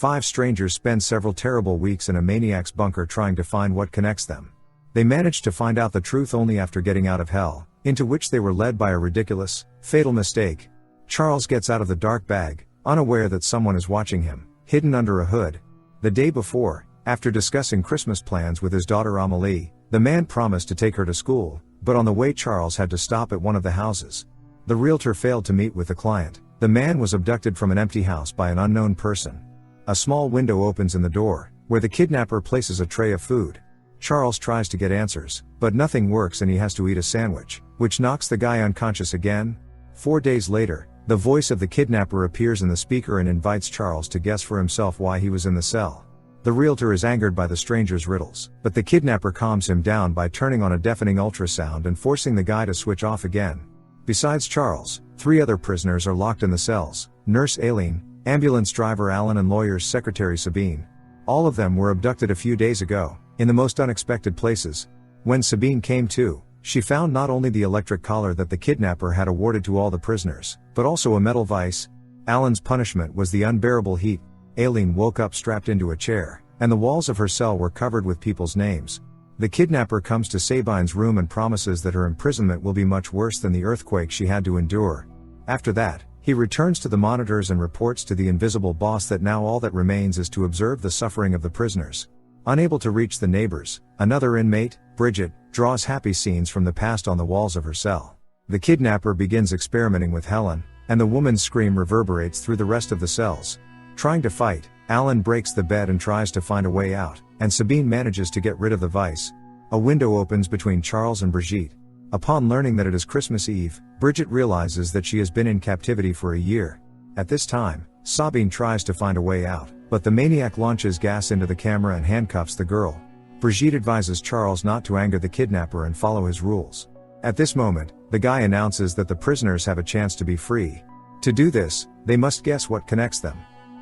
5 strangers spend several terrible weeks in a maniac's bunker trying to find what connects them. They manage to find out the truth only after getting out of hell, into which they were led by a ridiculous, fatal mistake. Charles gets out of the dark bag, unaware that someone is watching him, hidden under a hood. The day before, after discussing Christmas plans with his daughter Amélie, the man promised to take her to school, but on the way Charles had to stop at one of the houses. The realtor failed to meet with the client. The man was abducted from an empty house by an unknown person. A small window opens in the door, where the kidnapper places a tray of food. Charles tries to get answers, but nothing works and he has to eat a sandwich, which knocks the guy unconscious again. 4 days later, the voice of the kidnapper appears in the speaker and invites Charles to guess for himself why he was in the cell. The realtor is angered by the stranger's riddles, but the kidnapper calms him down by turning on a deafening ultrasound and forcing the guy to switch off again. Besides Charles, 3 other prisoners are locked in the cells: nurse Aileen, ambulance driver Alan and lawyer's secretary Sabine. All of them were abducted a few days ago, in the most unexpected places. When Sabine came to, she found not only the electric collar that the kidnapper had awarded to all the prisoners, but also a metal vise. Alan's punishment was the unbearable heat. Aileen woke up strapped into a chair, and the walls of her cell were covered with people's names. The kidnapper comes to Sabine's room and promises that her imprisonment will be much worse than the earthquake she had to endure. After that, he returns to the monitors and reports to the invisible boss that now all that remains is to observe the suffering of the prisoners. Unable to reach the neighbors, another inmate, Bridget, draws happy scenes from the past on the walls of her cell. The kidnapper begins experimenting with Helen, and the woman's scream reverberates through the rest of the cells. Trying to fight, Alan breaks the bed and tries to find a way out, and Sabine manages to get rid of the vice. A window opens between Charles and Brigitte. Upon learning that it is Christmas Eve, Bridget realizes that she has been in captivity for a year. At this time, Sabine tries to find a way out, but the maniac launches gas into the camera and handcuffs the girl. Brigitte advises Charles not to anger the kidnapper and follow his rules. At this moment, the guy announces that the prisoners have a chance to be free. To do this, they must guess what connects them.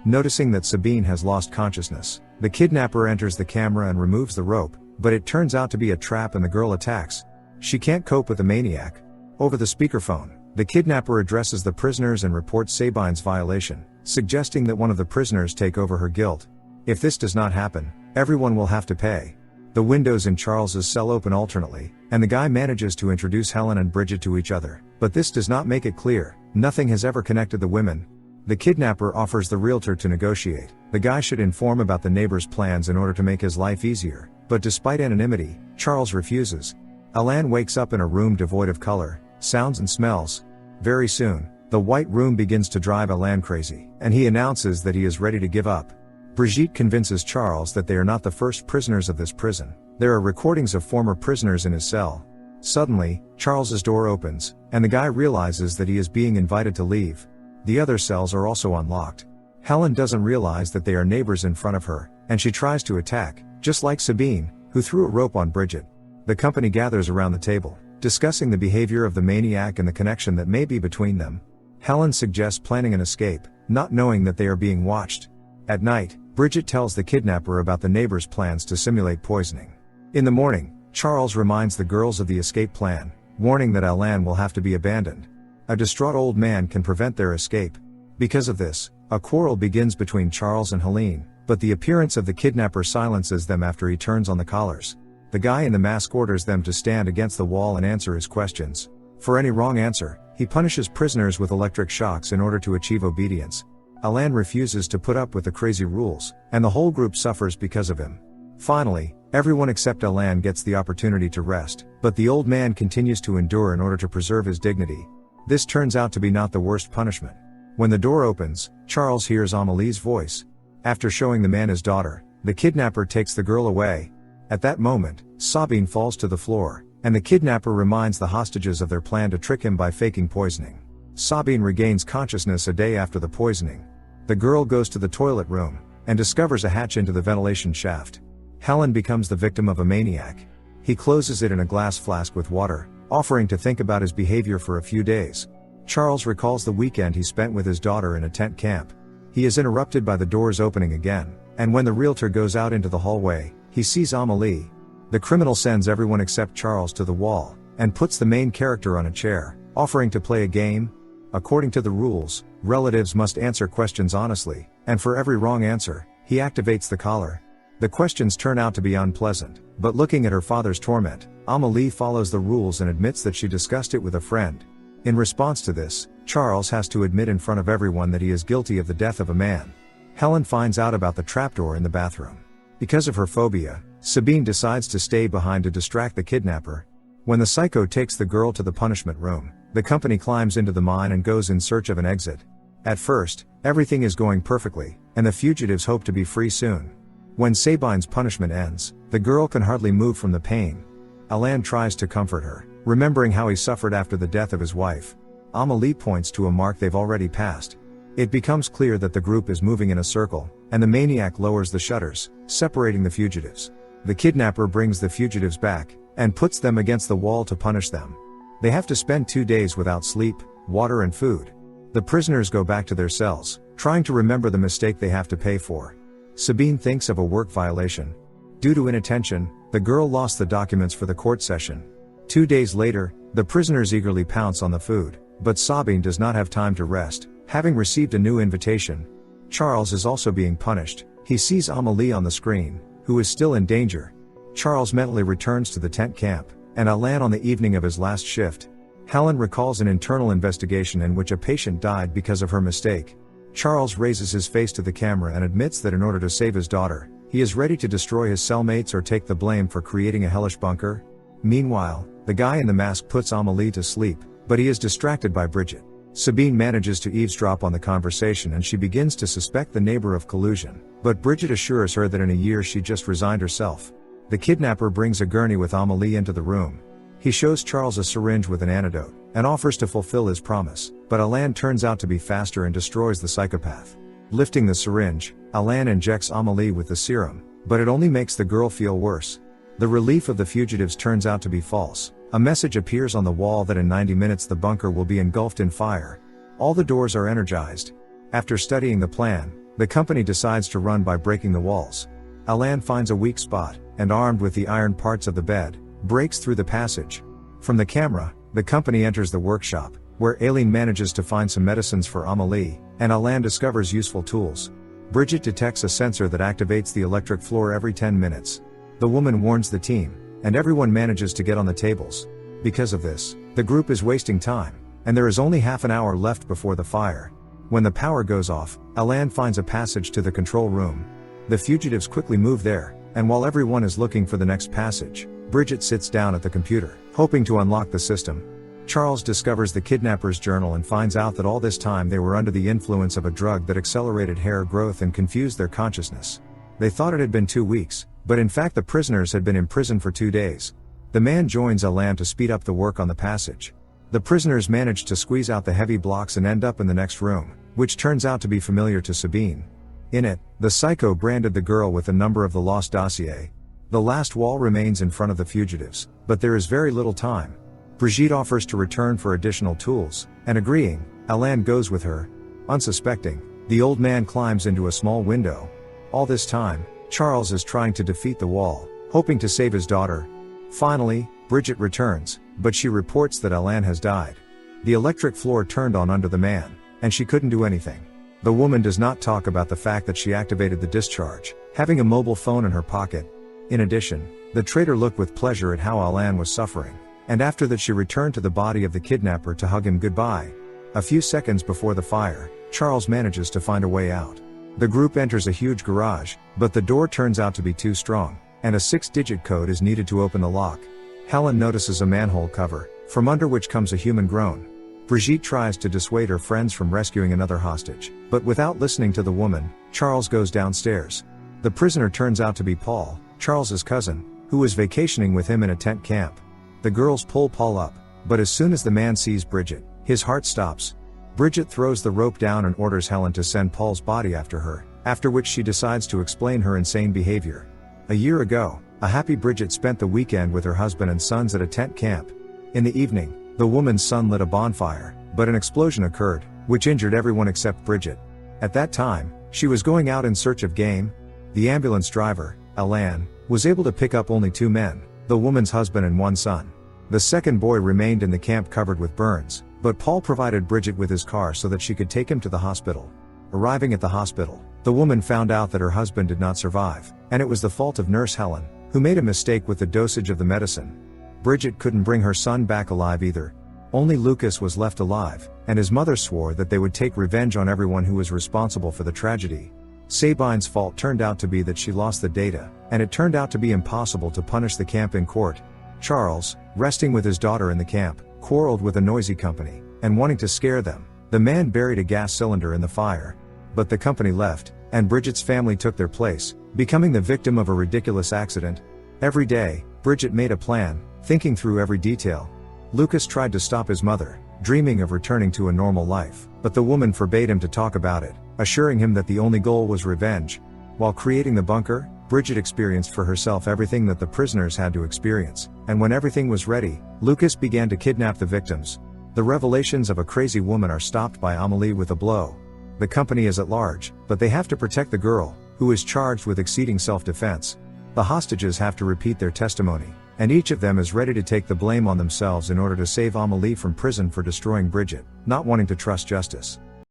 Noticing that Sabine has lost consciousness, the kidnapper enters the camera and removes the rope, but it turns out to be a trap and the girl attacks. She can't cope with the maniac. Over the speakerphone, the kidnapper addresses the prisoners and reports Sabine's violation, suggesting that one of the prisoners take over her guilt. If this does not happen, everyone will have to pay. The windows in Charles's cell open alternately, and the guy manages to introduce Helen and Bridget to each other, but this does not make it clear. Nothing has ever connected the women. The kidnapper offers the realtor to negotiate. The guy should inform about the neighbor's plans in order to make his life easier, but despite anonymity, Charles refuses. Alan wakes up in a room devoid of color, sounds and smells. Very soon, the white room begins to drive Alan crazy, and he announces that he is ready to give up. Brigitte convinces Charles that they are not the first prisoners of this prison. There are recordings of former prisoners in his cell. Suddenly, Charles's door opens, and the guy realizes that he is being invited to leave. The other cells are also unlocked. Helen doesn't realize that they are neighbors in front of her, and she tries to attack, just like Sabine, who threw a rope on Bridget. The company gathers around the table, discussing the behavior of the maniac and the connection that may be between them. Helen suggests planning an escape, not knowing that they are being watched. At night, Bridget tells the kidnapper about the neighbor's plans to simulate poisoning. In the morning, Charles reminds the girls of the escape plan, warning that Alan will have to be abandoned. A distraught old man can prevent their escape. Because of this, a quarrel begins between Charles and Helene, but the appearance of the kidnapper silences them after he turns on the collars. The guy in the mask orders them to stand against the wall and answer his questions. For any wrong answer, he punishes prisoners with electric shocks in order to achieve obedience. Alan refuses to put up with the crazy rules, and the whole group suffers because of him. Finally, everyone except Alan gets the opportunity to rest, but the old man continues to endure in order to preserve his dignity. This turns out to be not the worst punishment. When the door opens, Charles hears Amélie's voice. After showing the man his daughter, the kidnapper takes the girl away. At that moment, Sabine falls to the floor, and the kidnapper reminds the hostages of their plan to trick him by faking poisoning. Sabine regains consciousness a day after the poisoning. The girl goes to the toilet room, and discovers a hatch into the ventilation shaft. Helen becomes the victim of a maniac. He closes it in a glass flask with water, offering to think about his behavior for a few days. Charles recalls the weekend he spent with his daughter in a tent camp. He is interrupted by the doors opening again, and when the realtor goes out into the hallway, he sees Amélie. The criminal sends everyone except Charles to the wall, and puts the main character on a chair, offering to play a game. According to the rules, relatives must answer questions honestly, and for every wrong answer, He activates the collar. The questions turn out to be unpleasant, but looking at her father's torment, Amelie follows the rules and admits that she discussed it with a friend. In response to this, Charles has to admit in front of everyone that he is guilty of the death of a man. Helen finds out about the trapdoor in the bathroom. Because of her phobia, Sabine decides to stay behind to distract the kidnapper. When the psycho takes the girl to the punishment room, the company climbs into the mine and goes in search of an exit. At first, everything is going perfectly, and the fugitives hope to be free soon. When Sabine's punishment ends, the girl can hardly move from the pain. Alain tries to comfort her, remembering how he suffered after the death of his wife. Amelie points to a mark they've already passed. It becomes clear that the group is moving in a circle, and the maniac lowers the shutters, separating the fugitives. The kidnapper brings the fugitives back, and puts them against the wall to punish them. They have to spend 2 days without sleep, water and food. The prisoners go back to their cells, trying to remember the mistake they have to pay for. Sabine thinks of a work violation. Due to inattention, the girl lost the documents for the court session. 2 days later, the prisoners eagerly pounce on the food, but Sabine does not have time to rest, having received a new invitation. Charles is also being punished. He sees Amelie on the screen, who is still in danger. Charles mentally returns to the tent camp, and Alain on the evening of his last shift. Helen recalls an internal investigation in which a patient died because of her mistake. Charles raises his face to the camera and admits that in order to save his daughter, he is ready to destroy his cellmates or take the blame for creating a hellish bunker. Meanwhile, the guy in the mask puts Amelie to sleep, but he is distracted by Bridget. Sabine manages to eavesdrop on the conversation and she begins to suspect the neighbor of collusion, but Bridget assures her that in a year she just resigned herself. The kidnapper brings a gurney with Amelie into the room. He shows Charles a syringe with an antidote, and offers to fulfill his promise, but Alain turns out to be faster and destroys the psychopath. Lifting the syringe, Alain injects Amelie with the serum, but it only makes the girl feel worse. The relief of the fugitives turns out to be false. A message appears on the wall that in 90 minutes the bunker will be engulfed in fire. All the doors are energized. After studying the plan, the company decides to run by breaking the walls. Alain finds a weak spot, and armed with the iron parts of the bed, breaks through the passage. From the camera, the company enters the workshop, where Aileen manages to find some medicines for Amelie, and Alain discovers useful tools. Bridget detects a sensor that activates the electric floor every 10 minutes. The woman warns the team, and everyone manages to get on the tables. Because of this, the group is wasting time, and there is only half an hour left before the fire. When the power goes off, Alain finds a passage to the control room. The fugitives quickly move there, and while everyone is looking for the next passage, Bridget sits down at the computer, hoping to unlock the system. Charles discovers the kidnapper's journal and finds out that all this time they were under the influence of a drug that accelerated hair growth and confused their consciousness. They thought it had been 2 weeks, but in fact the prisoners had been imprisoned for 2 days. The man joins Alain to speed up the work on the passage. The prisoners manage to squeeze out the heavy blocks and end up in the next room, which turns out to be familiar to Sabine. In it, the psycho branded the girl with the number of the lost dossier. The last wall remains in front of the fugitives, but there is very little time. Brigitte offers to return for additional tools, and agreeing, Alain goes with her. Unsuspecting, the old man climbs into a small window. All this time, Charles is trying to defeat the wall, hoping to save his daughter. Finally, Bridget returns, but she reports that Alain has died. The electric floor turned on under the man, and she couldn't do anything. The woman does not talk about the fact that she activated the discharge, having a mobile phone in her pocket. In addition, the traitor looked with pleasure at how Alain was suffering, and after that she returned to the body of the kidnapper to hug him goodbye. A few seconds before the fire, Charles manages to find a way out. The group enters a huge garage, but the door turns out to be too strong, and a 6-digit code is needed to open the lock. Helen notices a manhole cover, from under which comes a human groan. Brigitte tries to dissuade her friends from rescuing another hostage, but without listening to the woman, Charles goes downstairs. The prisoner turns out to be Paul, Charles's cousin, who was vacationing with him in a tent camp. The girls pull Paul up, but as soon as the man sees Bridget, his heart stops. Bridget throws the rope down and orders Helen to send Paul's body after her, after which she decides to explain her insane behavior. A year ago, a happy Bridget spent the weekend with her husband and sons at a tent camp. In the evening, the woman's son lit a bonfire, but an explosion occurred, which injured everyone except Bridget. At that time, she was going out in search of game. The ambulance driver, Alain, was able to pick up only 2 men, the woman's husband and 1 son. The second boy remained in the camp covered with burns, but Paul provided Bridget with his car so that she could take him to the hospital. Arriving at the hospital, The woman found out that her husband did not survive, and it was the fault of Nurse Helen, who made a mistake with the dosage of the medicine. Bridget couldn't bring her son back alive either. Only Lucas was left alive, and his mother swore that they would take revenge on everyone who was responsible for the tragedy. Sabine's fault turned out to be that she lost the data, and it turned out to be impossible to punish the camp in court. Charles, resting with his daughter in the camp, quarreled with a noisy company, and wanting to scare them, the man buried a gas cylinder in the fire. But the company left, and Bridget's family took their place, becoming the victim of a ridiculous accident. Every day, Bridget made a plan, thinking through every detail. Lucas tried to stop his mother, dreaming of returning to a normal life, but the woman forbade him to talk about it, assuring him that the only goal was revenge. While creating the bunker, Bridget experienced for herself everything that the prisoners had to experience, and when everything was ready, Lucas began to kidnap the victims. The revelations of a crazy woman are stopped by Amelie with a blow. The company is at large, but they have to protect the girl, who is charged with exceeding self-defense. The hostages have to repeat their testimony, and each of them is ready to take the blame on themselves in order to save Amelie from prison for destroying Bridget, not wanting to trust justice.